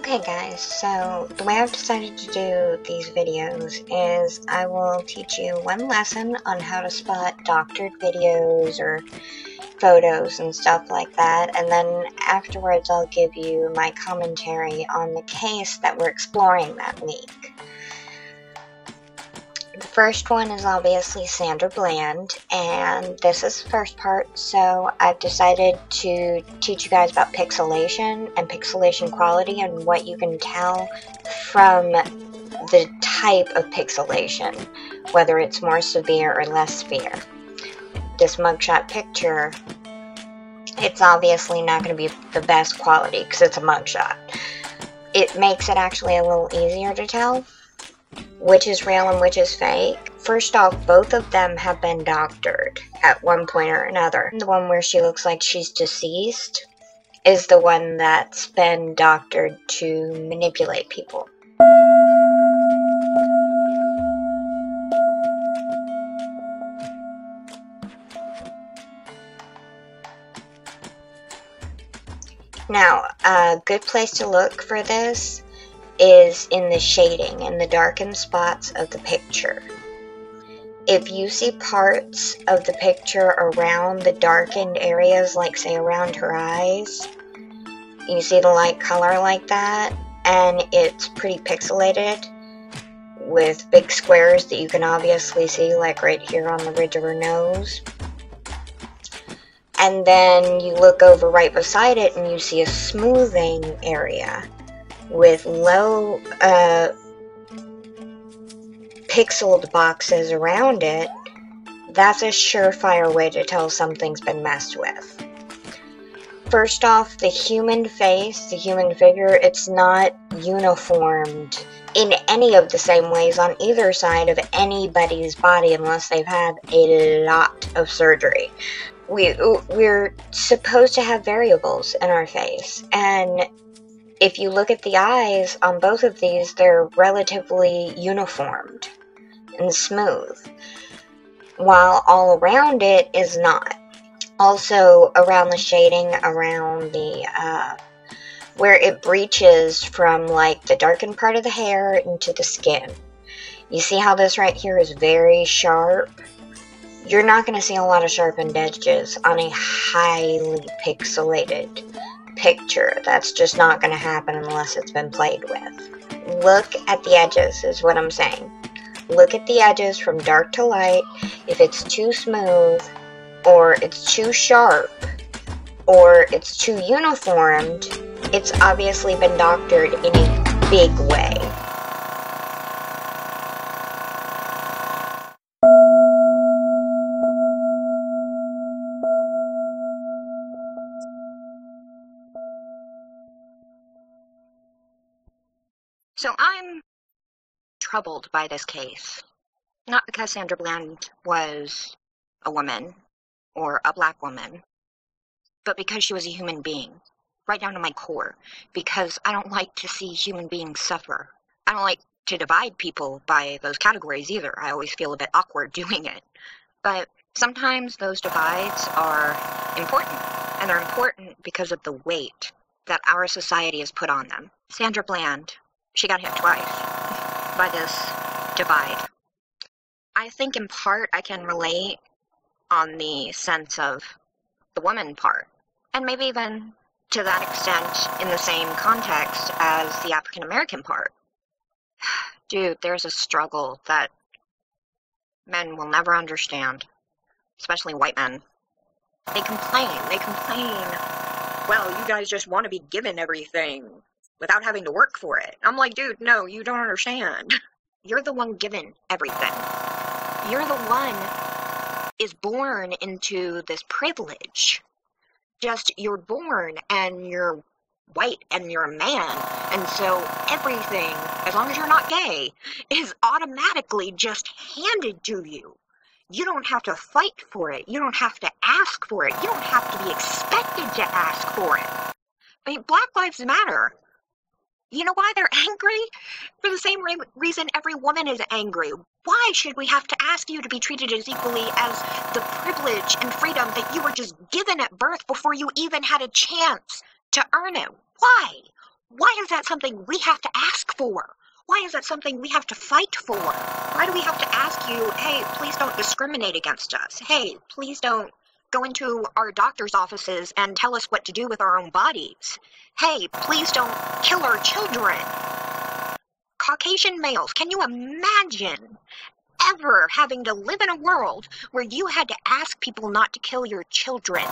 Okay guys, so the way I've decided to do these videos is I will teach you one lesson on how to spot doctored videos or photos and stuff like that, and then afterwards I'll give you my commentary on the case that we're exploring that week. The first one is obviously Sandra Bland, and this is the first part, so I've decided to teach you guys about pixelation and pixelation quality and what you can tell from the type of pixelation, whether it's more severe or less severe. This mugshot picture, it's obviously not going to be the best quality because it's a mugshot. It makes it actually a little easier to tell which is real and which is fake. First off, both of them have been doctored at one point or another. The one where she looks like she's deceased is the one that's been doctored to manipulate people. Now, a good place to look for this is in the shading, in the darkened spots of the picture. If you see parts of the picture around the darkened areas, like say around her eyes, you see the light color like that, and it's pretty pixelated with big squares that you can obviously see, like right here on the ridge of her nose. And then you look over right beside it and you see a smoothing area with low pixeled boxes around it. That's a surefire way to tell something's been messed with. First off, the human face, the human figure, it's not uniformed in any of the same ways on either side of anybody's body unless they've had a lot of surgery. We're supposed to have variables in our face, and if you look at the eyes on both of these, they're relatively uniformed and smooth, while all around it is not. Also, around the shading, around the, where it breaches from, like, the darkened part of the hair into the skin. You see how this right here is very sharp? You're not going to see a lot of sharpened edges on a highly pixelated picture. That's just not going to happen unless it's been played with. Look at the edges is what I'm saying. Look at the edges from dark to light. If it's too smooth, or it's too sharp, or it's too uniformed, it's obviously been doctored in a big way. So I'm troubled by this case, not because Sandra Bland was a woman or a black woman, but because she was a human being, right down to my core, because I don't like to see human beings suffer. I don't like to divide people by those categories either. I always feel a bit awkward doing it, but sometimes those divides are important, and they're important because of the weight that our society has put on them. Sandra Bland, she got hit twice by this divide. I think in part I can relate on the sense of the woman part, and maybe even to that extent in the same context as the African American part. Dude, there's a struggle that men will never understand, especially white men. They complain, well, you guys just want to be given everything without having to work for it. I'm like, dude, no, you don't understand. You're the one given everything. You're the one is born into this privilege. Just, you're born and you're white and you're a man, and so everything, as long as you're not gay, is automatically just handed to you. You don't have to fight for it. You don't have to ask for it. You don't have to be expected to ask for it. I mean, Black Lives Matter. You know why they're angry? For the same reason every woman is angry. Why should we have to ask you to be treated as equally as the privilege and freedom that you were just given at birth before you even had a chance to earn it? Why? Why is that something we have to ask for? Why is that something we have to fight for? Why do we have to ask you, hey, please don't discriminate against us? Hey, please don't go into our doctor's offices and tell us what to do with our own bodies. Hey, please don't kill our children. Caucasian males, can you imagine ever having to live in a world where you had to ask people not to kill your children,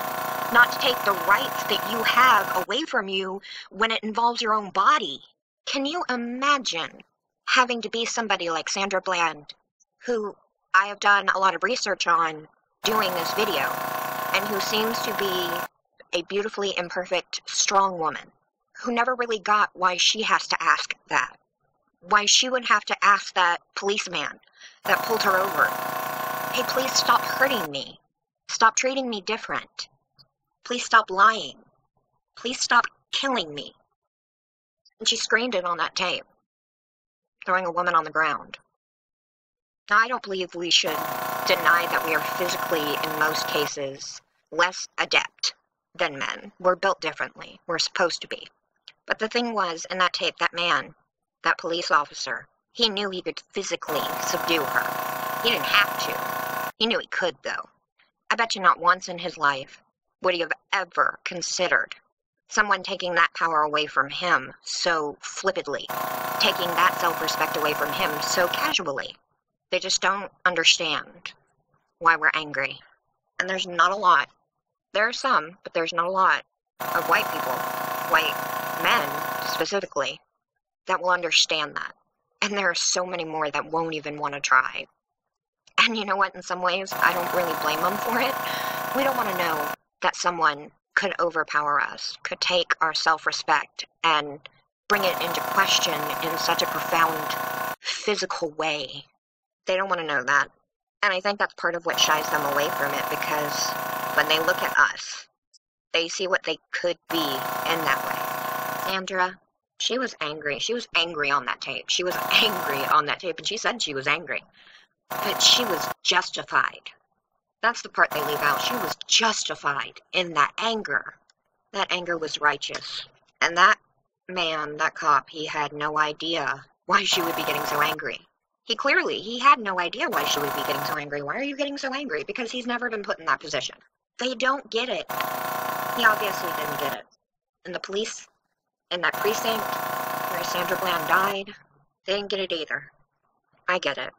not to take the rights that you have away from you when it involves your own body? Can you imagine having to be somebody like Sandra Bland, who I have done a lot of research on doing this video, and who seems to be a beautifully imperfect, strong woman, who never really got why she has to ask that? Why she would have to ask that policeman that pulled her over, hey, please stop hurting me. Stop treating me different. Please stop lying. Please stop killing me. And she screamed it on that tape, throwing a woman on the ground. Now, I don't believe we should deny that we are physically, in most cases, less adept than men. We're built differently. We're supposed to be. But the thing was, in that tape, that man, that police officer, he knew he could physically subdue her. He didn't have to. He knew he could, though. I bet you not once in his life would he have ever considered someone taking that power away from him so flippantly, taking that self-respect away from him so casually. They just don't understand why we're angry. And there's not a lot. There are some, but there's not a lot of white people, white men specifically, that will understand that. And there are so many more that won't even want to try. And you know what, in some ways, I don't really blame them for it. We don't want to know that someone could overpower us, could take our self-respect and bring it into question in such a profound physical way. They don't want to know that. And I think that's part of what shies them away from it, because when they look at us, they see what they could be in that way. Sandra, she was angry. She was angry on that tape. She was angry on that tape, and she said she was angry. But she was justified. That's the part they leave out. She was justified in that anger. That anger was righteous. And that man, that cop, he had no idea why she would be getting so angry. He had no idea why she would be getting so angry. Why are you getting so angry? Because he's never been put in that position. They don't get it. He obviously didn't get it. And the police in that precinct where Sandra Bland died, they didn't get it either. I get it.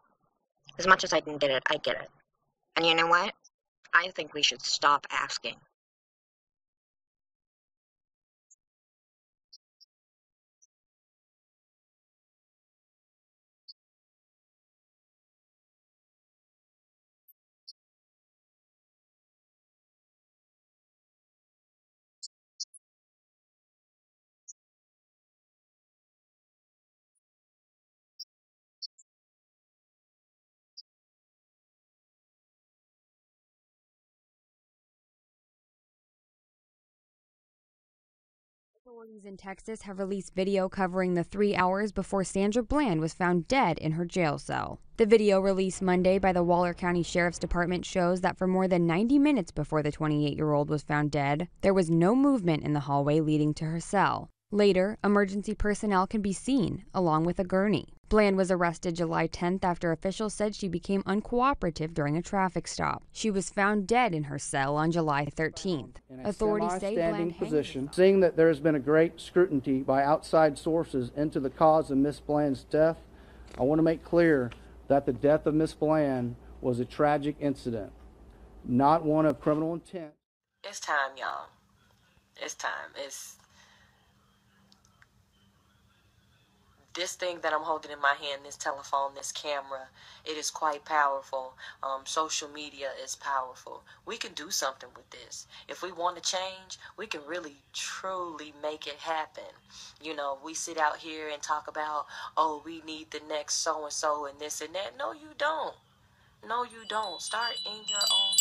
As much as I didn't get it, I get it. And you know what? I think we should stop asking. Authorities in Texas have released video covering the 3 hours before Sandra Bland was found dead in her jail cell. The video released Monday by the Waller County Sheriff's Department shows that for more than 90 minutes before the 28-year-old was found dead, there was no movement in the hallway leading to her cell. Later, emergency personnel can be seen, along with a gurney. Bland was arrested July 10th after officials said she became uncooperative during a traffic stop. She was found dead in her cell on July 13th. Authorities say Bland position. Seeing that there has been a great scrutiny by outside sources into the cause of Miss Bland's death, I want to make clear that the death of Miss Bland was a tragic incident, not one of criminal intent. It's time, y'all. It's time. This thing that I'm holding in my hand, this telephone, this camera, it is quite powerful. Social media is powerful. We can do something with this. If we want to change, we can really, truly make it happen. You know, we sit out here and talk about, oh, we need the next so-and-so and this and that. No, you don't. No, you don't. Start in your own